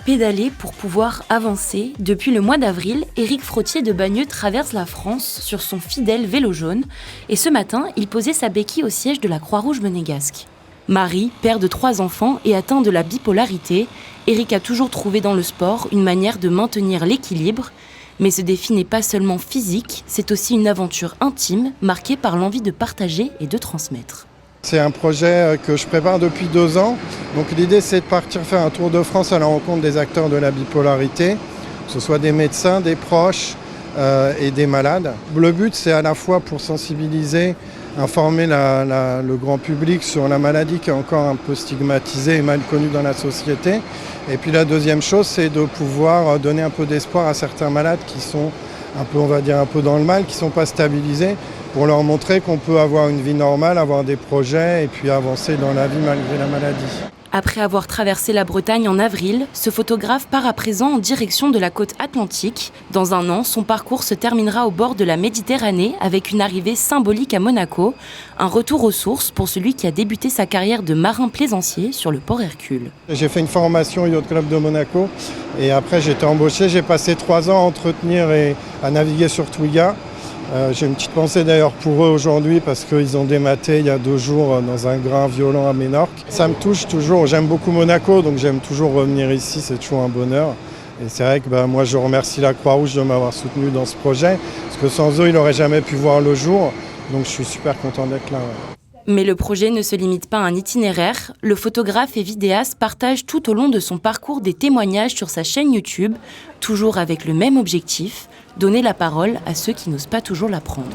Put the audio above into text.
pédaler pour pouvoir avancer. Depuis le mois d'avril, Éric Frottier de Bagneux traverse la France sur son fidèle vélo jaune. Et ce matin, il posait sa béquille au siège de la Croix-Rouge monégasque. Marie, père de 3 enfants et atteint de la bipolarité, Éric a toujours trouvé dans le sport une manière de maintenir l'équilibre. Mais ce défi n'est pas seulement physique, c'est aussi une aventure intime, marquée par l'envie de partager et de transmettre. C'est un projet que je prépare depuis 2 ans. Donc l'idée, c'est de partir faire un tour de France à la rencontre des acteurs de la bipolarité, que ce soit des médecins, des proches et des malades. Le but, c'est à la fois pour sensibiliser, informer le grand public sur la maladie qui est encore un peu stigmatisée et mal connue dans la société. Et puis la deuxième chose, c'est de pouvoir donner un peu d'espoir à certains malades qui sont un peu, on va dire, un peu dans le mal, qui ne sont pas stabilisés, pour leur montrer qu'on peut avoir une vie normale, avoir des projets et puis avancer dans la vie malgré la maladie. Après avoir traversé la Bretagne en avril, ce photographe part à présent en direction de la côte atlantique. Dans 1 an, son parcours se terminera au bord de la Méditerranée avec une arrivée symbolique à Monaco. Un retour aux sources pour celui qui a débuté sa carrière de marin plaisancier sur le port Hercule. J'ai fait une formation au Yacht Club de Monaco et après j'ai été embauché. J'ai passé 3 ans à entretenir et à naviguer sur Twiga. J'ai une petite pensée d'ailleurs pour eux aujourd'hui parce qu'ils ont dématé il y a 2 jours dans un grain violent à Ménorque. Ça me touche toujours, j'aime beaucoup Monaco donc j'aime toujours revenir ici, c'est toujours un bonheur. Et c'est vrai que moi je remercie la Croix-Rouge de m'avoir soutenu dans ce projet parce que sans eux il n'aurait jamais pu voir le jour, donc je suis super content d'être là. Mais le projet ne se limite pas à un itinéraire. Le photographe et vidéaste partage tout au long de son parcours des témoignages sur sa chaîne YouTube, toujours avec le même objectif, donner la parole à ceux qui n'osent pas toujours la prendre.